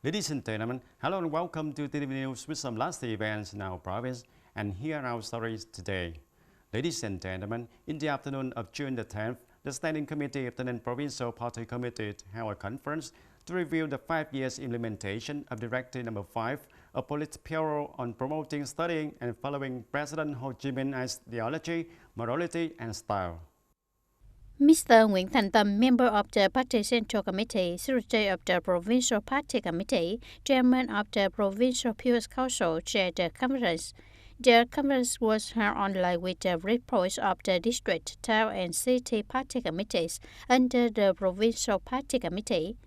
Ladies and gentlemen, hello and welcome to TTV News with some last events in our province, and here are our stories today. Ladies and gentlemen, in the afternoon of June the 10th, the Standing Committee of the Tay Ninh Provincial Party Committee held a conference to review the 5 years implementation of Directive number 5 of Politburo on promoting, studying and following President Ho Chi Minh ideology, morality and style. Mr. Nguyễn Thành Tâm, member of the Party Central Committee, Secretary of the Provincial Party Committee, Chairman of the Provincial People's Council, chaired the conference. The conference was held online with the reports of the district, town and city party committees under the Provincial Party Committee.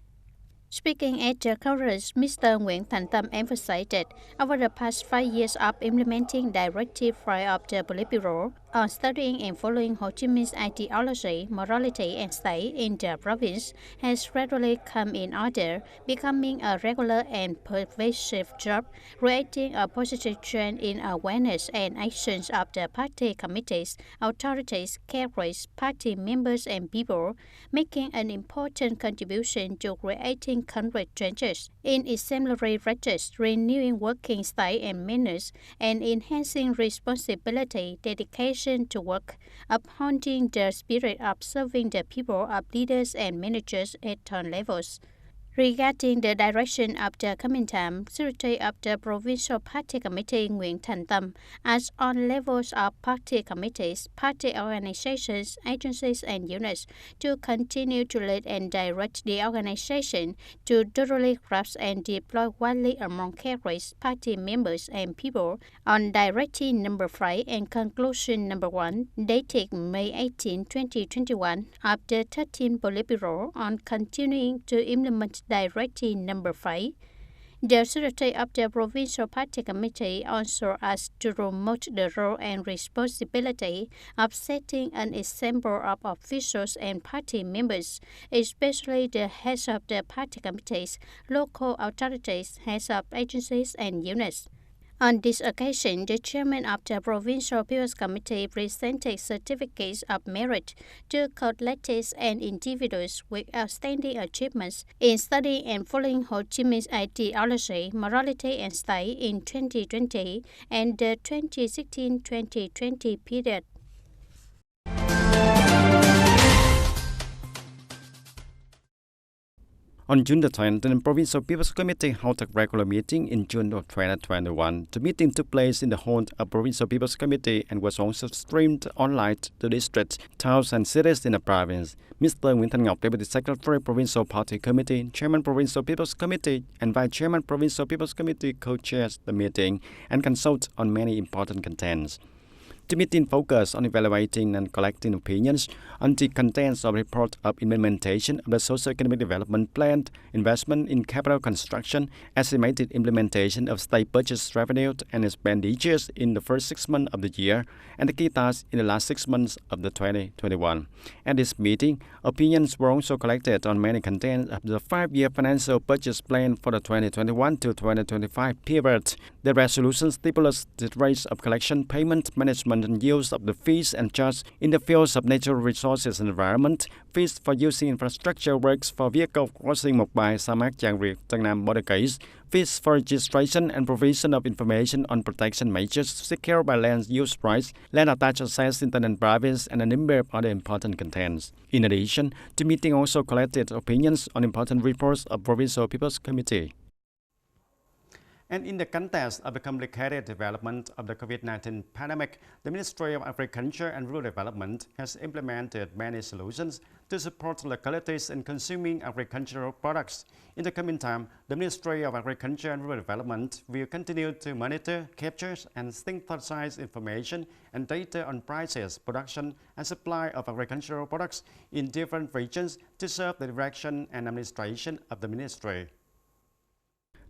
Speaking at the conference, Mr. Nguyễn Thành Tâm emphasized that over the past 5 years of implementing Directive 5 of the Politburo on studying and following Ho Chi Minh's ideology, morality and style in the province has gradually come in order, becoming a regular and pervasive job, creating a positive trend in awareness and actions of the party committees, authorities, cadres, party members and people, making an important contribution to creating concrete changes in exemplary practice, renewing working style and manners, and enhancing responsibility, dedication to work, upholding the spirit of serving the people of leaders and managers at all levels. Regarding the direction of the coming time, Secretary of the Provincial Party Committee Nguyễn Thành Tâm asked all levels of party committees, party organizations, agencies and units to continue to lead and direct the organization to thoroughly grasp and deploy widely among cadres, party members and people on Directive number 5 and Conclusion number 1 dated May 18, 2021 of the 13th Politburo on continuing to implement Directive number 5. The Secretary of the Provincial Party Committee also asked to promote the role and responsibility of setting an example of officials and party members, especially the heads of the party committees, local authorities, heads of agencies and units. On this occasion, the chairman of the Provincial People's Committee presented certificates of merit to collectors and individuals with outstanding achievements in studying and following Ho Chi Minh's ideology, morality and style in 2020 and the 2016-2020 period. On June the 10th, the Provincial People's Committee held a regular meeting in June of 2021. The meeting took place in the hall of Provincial People's Committee and was also streamed online to districts, towns and cities in the province. Mr. Nguyễn Thanh Ngọc, Deputy Secretary Provincial Party Committee, Chairman Provincial People's Committee and Vice Chairman Provincial People's Committee co-chaired the meeting and consulted on many important contents. The meeting focused on evaluating and collecting opinions on the contents of the report of implementation of the socio-economic development plan, investment in capital construction, estimated implementation of state budget revenue and expenditures in the first 6 months of the year, and the key tasks in the last 6 months of the 2021. At this meeting, opinions were also collected on many contents of the 5-year financial budget plan for the 2021 to 2025 period. The resolution stipulates the rates of collection, payment, management and use of the fees and charges in the fields of natural resources and environment, fees for using infrastructure works for vehicle crossing Mộc Bài, Sa Mạc Chàng Riệt, Trang Nam border case, fees for registration and provision of information on protection measures secured by land use rights, land attached assets in the Tay Ninh province, and a number of other important contents. In addition, the meeting also collected opinions on important reports of Provincial People's Committee. And in the context of the complicated development of the COVID-19 pandemic, the Ministry of Agriculture and Rural Development has implemented many solutions to support localities in consuming agricultural products. In the coming time, the Ministry of Agriculture and Rural Development will continue to monitor, capture and synthesize information and data on prices, production and supply of agricultural products in different regions to serve the direction and administration of the ministry.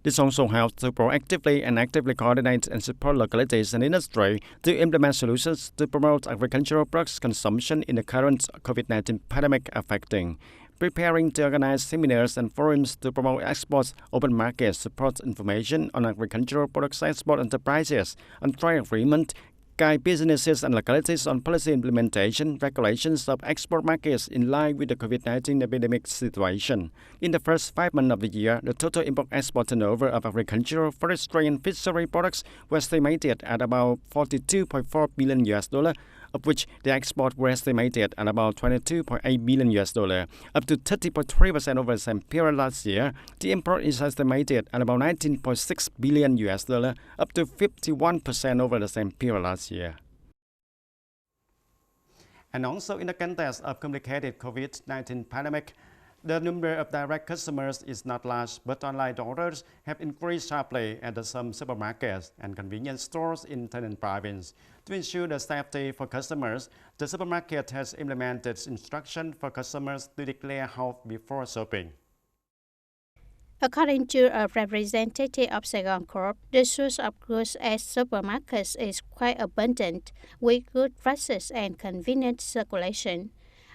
This also helps to proactively and actively coordinate and support localities and industry to implement solutions to promote agricultural products consumption in the current COVID-19 pandemic affecting. Preparing to organize seminars and forums to promote exports, open markets, support information on agricultural products export enterprises, and trade agreement, guide businesses and localities on policy implementation, regulations of export markets in line with the COVID-19 epidemic situation. In the first 5 months of the year, the total import-export turnover of agricultural, forestry, and fishery products was estimated at about $42.4 billion US, of which the export were estimated at about $22.8 billion US, up to 30.3% over the same period last year. The import is estimated at about $19.6 billion US, up to 51% over the same period last year. And also in the context of complicated COVID-19 pandemic, the number of direct customers is not large, but online orders have increased sharply at some supermarkets and convenience stores in Tay Ninh province. To ensure the safety for customers, the supermarket has implemented instructions for customers to declare health before shopping. According to a representative of Saigon Corp, the source of goods at supermarkets is quite abundant, with good prices and convenient circulation.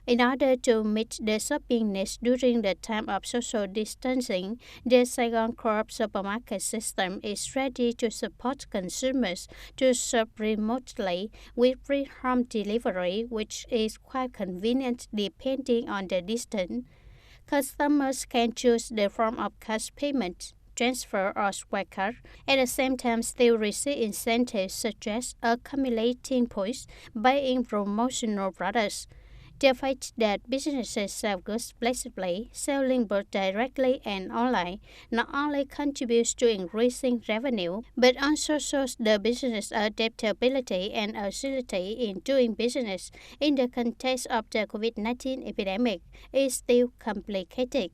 In order to meet the shopping needs during the time of social distancing, the Saigon Corp supermarket system is ready to support consumers to shop remotely with free home delivery, which is quite convenient depending on the distance. Customers can choose the form of cash payment, transfer, or swipe card. At the same time, still receive incentives such as accumulating points, buying promotional products. The fact that businesses sell goods flexibly, selling both directly and online, not only contributes to increasing revenue, but also shows the business adaptability and agility in doing business in the context of the COVID-19 epidemic is still complicated.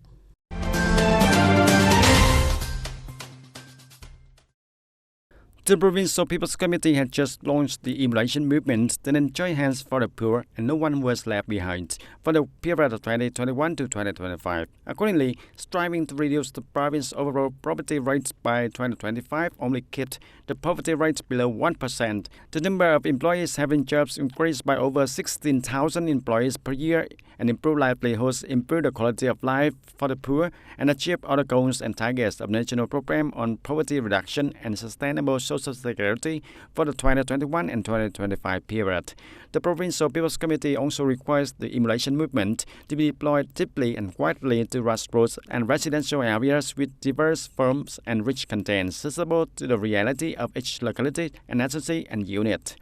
The Provincial People's Committee had just launched the emulation movement that enjoy hands for the poor and no one was left behind for the period of 2021 to 2025. Accordingly, striving to reduce the province's overall poverty rate by 2025 only kept the poverty rate below 1%. The number of employees having jobs increased by over 16,000 employees per year and improved livelihoods, improve the quality of life for the poor, and achieve other goals and targets of national program on poverty reduction and sustainable social security for the 2021 and 2025 period. The Provincial People's Committee also requires the emulation movement to be deployed deeply and widely to grassroots and residential areas with diverse forms and rich content suitable to the reality of each locality and agency and unit.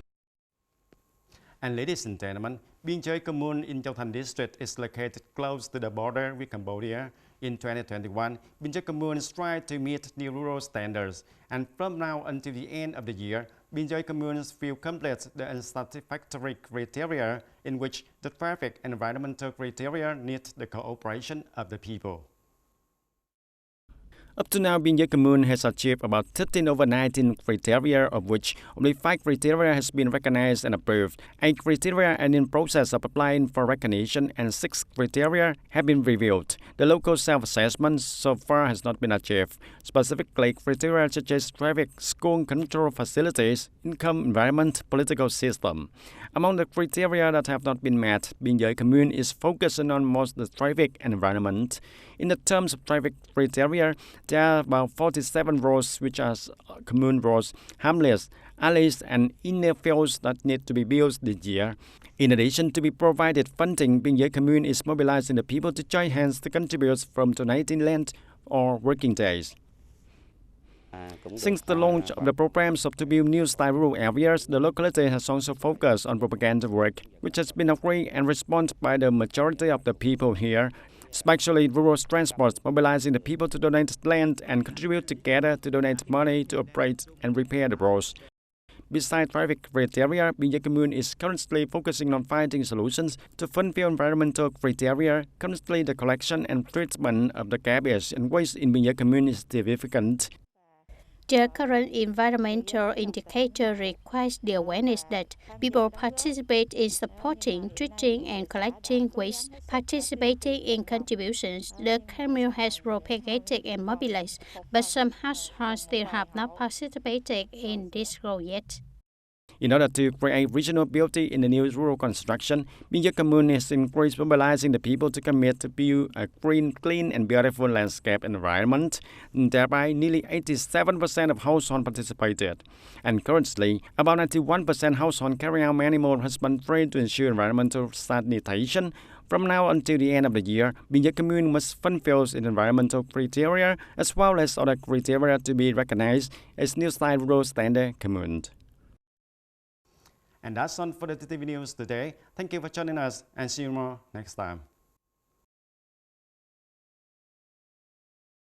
And ladies and gentlemen, Gioi commune in Gioi district is located close to the border with Cambodia. In 2021, Gioi commune strives to meet new rural standards, and from now until the end of the year, Gioi commune will complete the unsatisfactory criteria in which the traffic and environmental criteria need the cooperation of the people. Up to now, Gioi commune has achieved about 13 over 19 criteria, of which only 5 criteria has been recognized and approved. 8 criteria are in process of applying for recognition, and 6 criteria have been reviewed. The local self-assessment so far has not been achieved. Specifically, criteria such as traffic, school control facilities, income, environment, political system. Among the criteria that have not been met, Gioi commune is focusing on most the traffic and environment. In the terms of traffic criteria, there are about 47 roads which are commune roads, hamlets, alleys, and inner fields that need to be built this year. In addition to be provided funding, Gioi commune is mobilizing the people to join hands to contribute from donating land or working days. Since the launch of the programs of to build new style rural areas, the locality has also focused on propaganda work, which has been agreed and responded by the majority of the people here, especially rural transport, mobilizing the people to donate land and contribute together to donate money to operate and repair the roads. Besides traffic criteria, Gioi commune is currently focusing on finding solutions to fulfill environmental criteria. Currently, the collection and treatment of the garbage and waste in Gioi commune is significant. The current environmental indicator requires the awareness that people participate in supporting, treating, and collecting waste. Participating in contributions, the commune has propagated and mobilized, but some households still have not participated in this role yet. In order to create regional beauty in the new rural construction, Gioi commune has increased mobilizing the people to commit to build a green, clean and beautiful landscape environment. Thereby, nearly 87% of households participated. And currently, about 91% households carry out animal husbandry to ensure environmental sanitation. From now until the end of the year, Gioi commune must fulfill its environmental criteria as well as other criteria to be recognized as New Style Rural Standard Commune. And that's all for the TTV News today. Thank you for joining us and see you more next time.